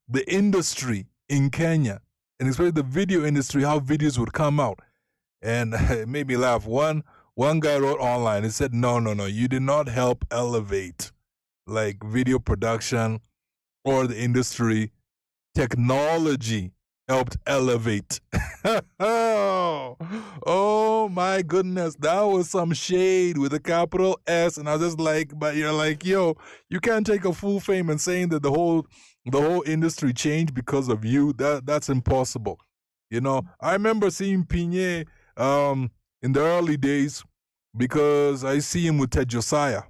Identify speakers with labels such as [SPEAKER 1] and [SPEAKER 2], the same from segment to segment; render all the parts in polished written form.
[SPEAKER 1] the industry in Kenya, and especially the video industry, how videos would come out. And it made me laugh. One guy wrote online, he said, no, you did not help elevate like video production or the industry. Technology helped elevate. Oh my goodness, that was some shade with a capital S. And I was just like, but you're like, yo, you can't take a full fame and saying that the whole industry changed because of you. That's impossible. I remember seeing Pinye in the early days because I see him with Ted Josiah,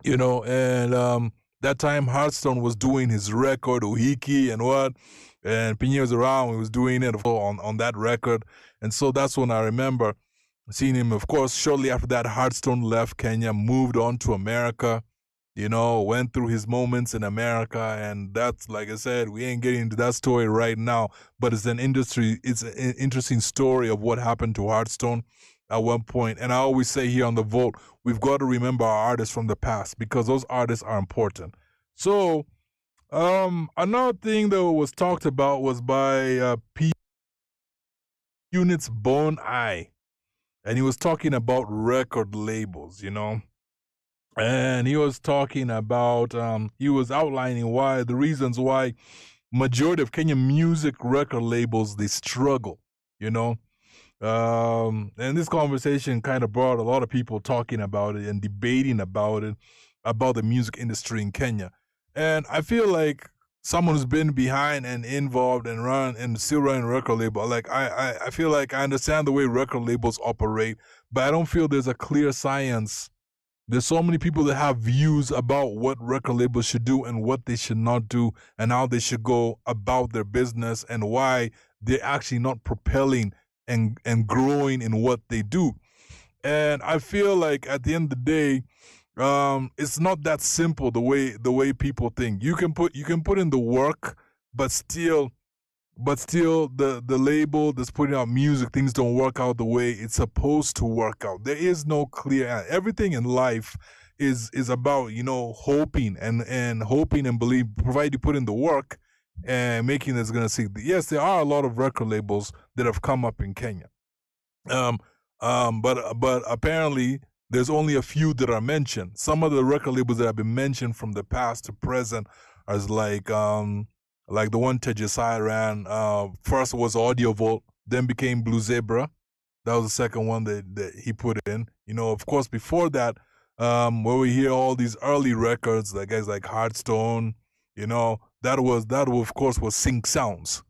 [SPEAKER 1] and that time Hearthstone was doing his record, Uhiki and what, and Pinye was around, he was doing it on that record. And so that's when I remember seeing him. Of course, shortly after that, Hearthstone left Kenya, moved on to America, went through his moments in America. And that's, like I said, we ain't getting into that story right now, but it's an interesting story of what happened to Hearthstone at one point. And I always say here on The Vote, we've got to remember our artists from the past because those artists are important. So another thing that was talked about was by P Unit's Bone Eye, and he was talking about record labels, and he was talking about he was outlining why the reasons why majority of Kenyan music record labels, they struggle, and this conversation kind of brought a lot of people talking about it and debating about it, about the music industry in Kenya. And I feel like someone who's been behind and involved and run and still running a record label, like I feel like I understand the way record labels operate, but I don't feel there's a clear science. There's so many people that have views about what record labels should do and what they should not do and how they should go about their business and why they're actually not propelling and growing in what they do. And I feel like at the end of the day, it's not that simple the way people think. You can put in the work, but still the label that's putting out music, things don't work out the way it's supposed to work out. There is no clear answer. Everything in life is about hoping and hoping and believe, provided you put in the work and making that's going to see. Yes, there are a lot of record labels that have come up in Kenya, but apparently there's only a few that are mentioned. Some of the record labels that have been mentioned from the past to present are like the one Ted Josiah ran. First was Audio Vault, then became Blue Zebra. That was the second one that he put in. Of course, before that, where we hear all these early records, like guys like Hearthstone, that of course was Sync Sounds,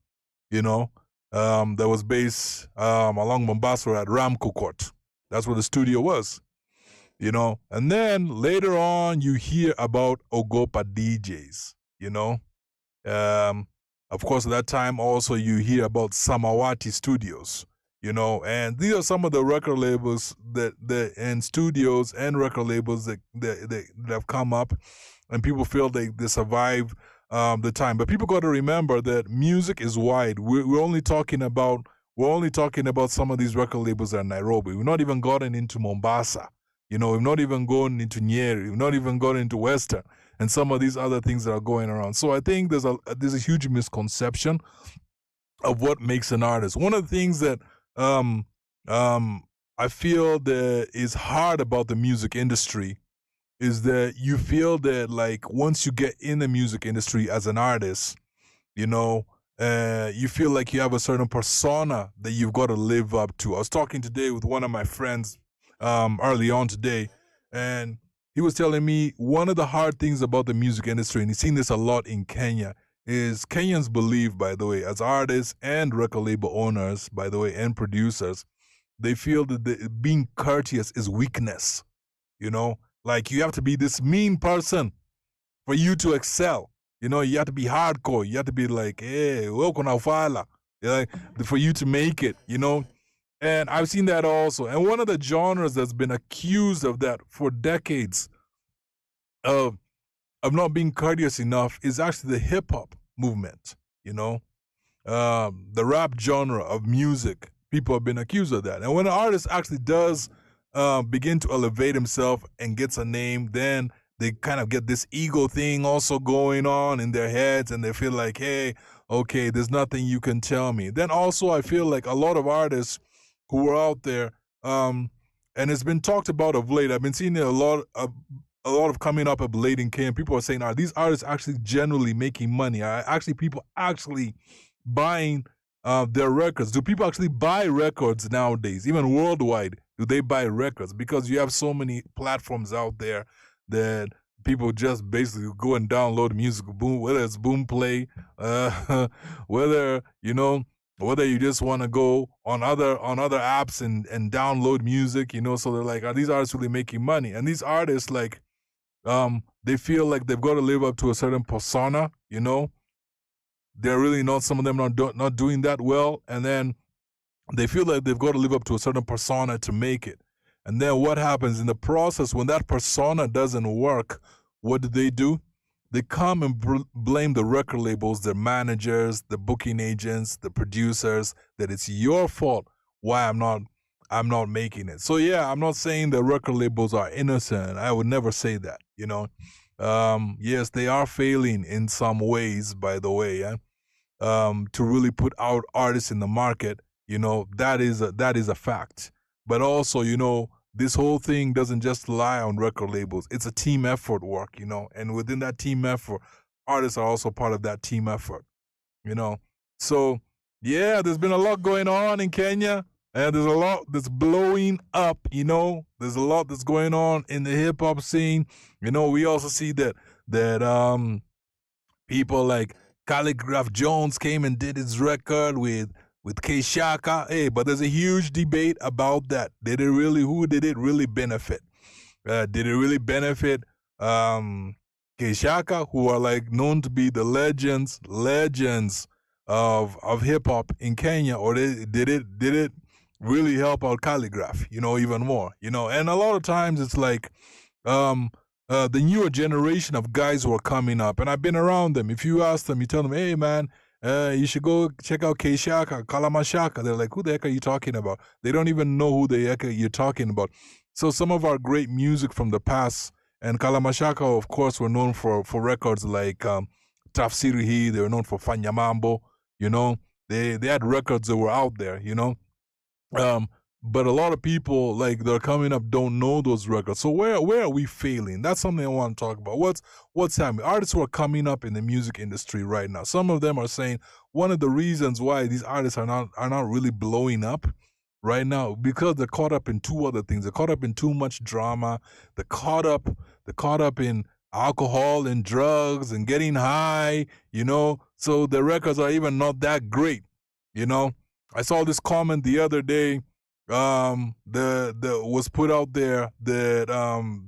[SPEAKER 1] that was based along Mombasa at Ramco Court. That's where the studio was. And then later on you hear about Ogopa DJs, of course at that time also you hear about Samawati Studios, and these are some of the record labels and studios and record labels that have come up, and people feel they survive the time. But people got to remember that music is wide. We're only talking about some of these record labels that are in Nairobi. We've not even gotten into Mombasa. We've not even gone into Nyeri. We've not even gone into Western and some of these other things that are going around. So I think there's a huge misconception of what makes an artist. One of the things that I feel that is hard about the music industry is that you feel that like once you get in the music industry as an artist, you feel like you have a certain persona that you've got to live up to. I was talking today with one of my friends early on today, and he was telling me one of the hard things about the music industry, and he's seen this a lot in Kenya, is Kenyans believe, by the way, as artists and record label owners, by the way, and producers, they feel that being courteous is weakness. Like you have to be this mean person for you to excel. You have to be hardcore. You have to be like, hey, welcome now, fala. For you to make it, And I've seen that also. And one of the genres that's been accused of that for decades of not being courteous enough is actually the hip-hop movement, the rap genre of music. People have been accused of that. And when an artist actually does begin to elevate himself and gets a name, then they kind of get this ego thing also going on in their heads, and they feel like, hey, okay, there's nothing you can tell me. Then also, I feel like a lot of artists who are out there, and it's been talked about of late. I've been seeing a lot of coming up of late in Kenya. People are saying, are these artists actually generally making money? Are actually people actually buying their records? Do people actually buy records nowadays, even worldwide? Do they buy records? Because you have so many platforms out there that people just basically go and download music, boom, whether it's boom play, whether whether you just want to go on other apps and download music, so they're like, are these artists really making money? And these artists, like, they feel like they've got to live up to a certain persona, they're really not, some of them not doing that well, and then they feel like they've got to live up to a certain persona to make it. And then what happens in the process when that persona doesn't work? What do? They come and blame the record labels, their managers, the booking agents, the producers, that it's your fault why I'm not making it. So yeah, I'm not saying the record labels are innocent. I would never say that, yes, they are failing in some ways, by the way, yeah? To really put out artists in the market, that is a fact. But also, this whole thing doesn't just rely on record labels. It's a team effort work, and within that team effort, artists are also part of that team effort, So yeah, there's been a lot going on in Kenya, and there's a lot that's blowing up, There's a lot that's going on in the hip hop scene. We also see that people like Calligraph Jones came and did his record with K Shaka. Hey, but there's a huge debate about that. Who did it really benefit? Did it really benefit K Shaka, who are like known to be the legends of hip hop in Kenya, or did it really help out Calligraph, even more? And a lot of times it's like the newer generation of guys who are coming up, and I've been around them. If you ask them, you tell them, hey man, you should go check out K Shaka, Kalamashaka. They're like, who the heck are you talking about? They don't even know who the heck you're talking about. So some of our great music from the past, and Kalamashaka, of course, were known for records like Tafsirihi. They were known for Fanya Mambo. They had records that were out there. But a lot of people, like, they're coming up, don't know those records. So where are we failing? That's something I want to talk about. What's happening? Artists who are coming up in the music industry right now, some of them are saying one of the reasons why these artists are not really blowing up right now, because they're caught up in two other things. They're caught up in too much drama. They're caught up in alcohol and drugs and getting high, so the records are even not that great. I saw this comment the other day, the was put out there that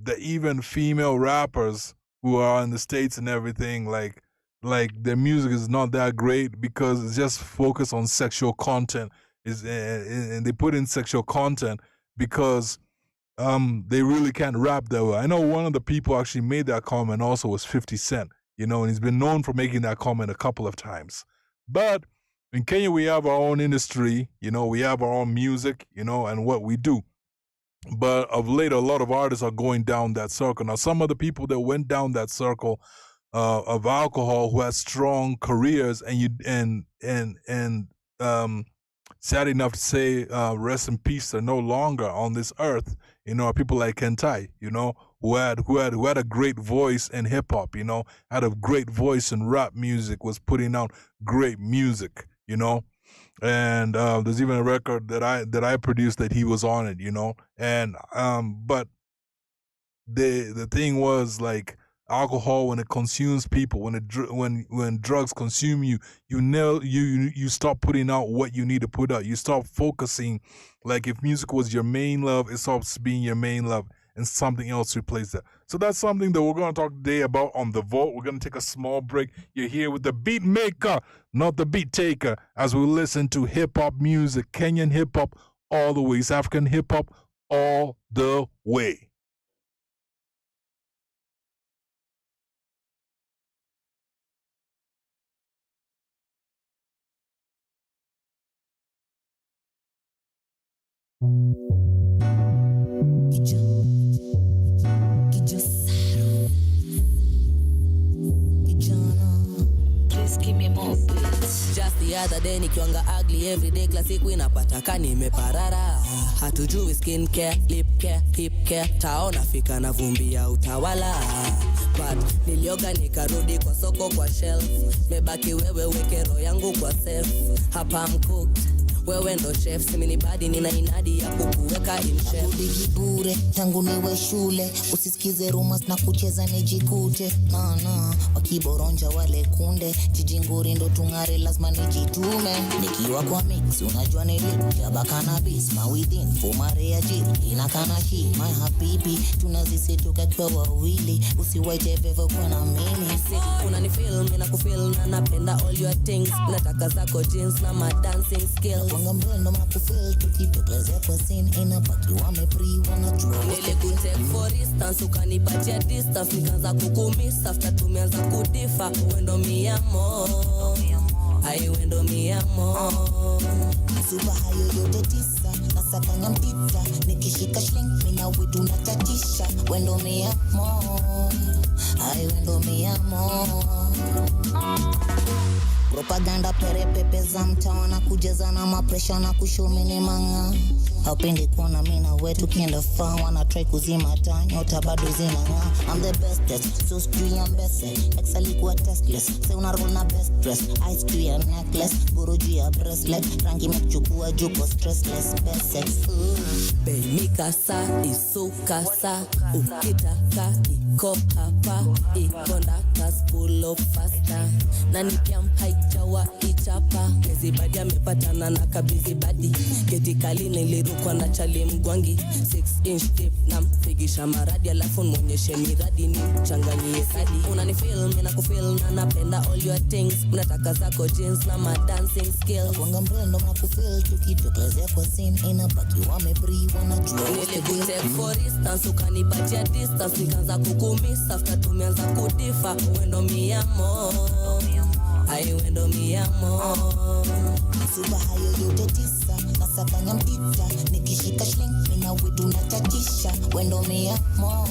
[SPEAKER 1] the even female rappers who are in the States and everything, like their music is not that great because it's just focused on sexual content, and they put in sexual content because they really can't rap that well. I know one of the people actually made that comment also was 50 Cent, and he's been known for making that comment a couple of times. But in Kenya, we have our own industry, we have our own music, and what we do. But of late, a lot of artists are going down that circle. Now, some of the people that went down that circle of alcohol, who had strong careers, and sad enough to say, rest in peace, are no longer on this earth. Are people like Kentai, who had a great voice in hip hop, had a great voice in rap music, was putting out great music, and there's even a record that I produced that he was on it, and but the thing was, like, alcohol, when it consumes people, when drugs consume you, you stop putting out what you need to put out. You stop focusing. Like, if music was your main love, it stops being your main love, and something else replaces that. So that's something that we're going to talk today about on The Vault. We're going to take a small break. You're here with the beat maker, not the beat taker, as we listen to hip-hop music, Kenyan hip-hop all the way, East African hip-hop all the way.
[SPEAKER 2] Just the other day nikiwanga ugly every day, kila siku inapata kani nimeparara. Hatujui skin care, lip care, hip care, taona fika na vumbi ya utawala. But nilioga nikarudi kwa soko kwa shelf, mebaki wewe weke roho yangu kwa safe. Hapa I'm cooked, wewe ndo chef, simi ni badi nina inadi ya kukuweka in chef.
[SPEAKER 3] Bure tangu niwe shule, usisikize rumors na kucheza nijikute. Wakiboronja wale kunde, jijinguri ndo tungare lazima nijitume. Nikiwa kwa mix unajua niliku ya cannabis, ma within fumare ya jiri inakana hii. My habibi tunazisetoka kwa wawili, usiwaite vevo kwa na mimi.
[SPEAKER 2] Unanifeel, mina kufeel na napenda all your things. Nataka zako jeans na my dancing skills.
[SPEAKER 3] Wanga mbendo makufeel tukitokezea kwa scene, inabaki wamepri wanajua.
[SPEAKER 2] Nilikutake for instance, ukanipatia distance, nikaanza kukumiss after tumeanza kudifa. Wendo mi amor, ai wendo mi amor.
[SPEAKER 3] Suba hayo yote tisa, nasakanya mpita, nikishika sling, mina wetu natatisha. Wendo mi amor, ai wendo mi amor. Propaganda perepepe za mtaa na kujeza na mapresha na kushomini manga. Haupendi kuona mina wetu kienda far, wana try kuzima taa, nyota bado zinang'aa. I'm the bestest, so sijui I'm best. Ex alikuwa testless, say una roll na best dress. Ice juu ya necklace, guru juu ya bracelet. Rangi mechukua juko stressless, best sex.
[SPEAKER 2] BEATMEKAH sa, isuka sa, ukitaka iko hapa, ikonda kas pull up faster. Nani pia mhaichawa ichapa, kezi badi amepatana na kabizi badi. Keti kali nilirukwa na chali mgwangi, 6-inch tip na mpigisha maradi, alafu mwonyeshe miradi ni changanyie sadi. Unanifeel, mina kufeel na napenda all your things. Unataka zako jeans na my dancing skills.
[SPEAKER 3] Wanga mbendo makufeel tukitokezea kwa scene, inabaki wamepri wanajua.
[SPEAKER 2] Nilikutake for instance, ukanipatia distance, nikaanza kukumiss after tumeanza kudifa. Wendo mi amor, ai wendo mi amor.
[SPEAKER 3] Suba hayo yote tisa, nasakanya mpita, nikishika sling, mina wetu natatisha. Wendo mi amor,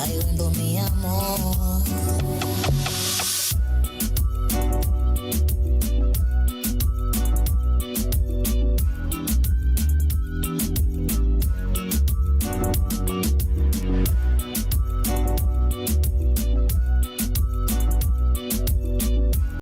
[SPEAKER 3] ai wendo mi amor.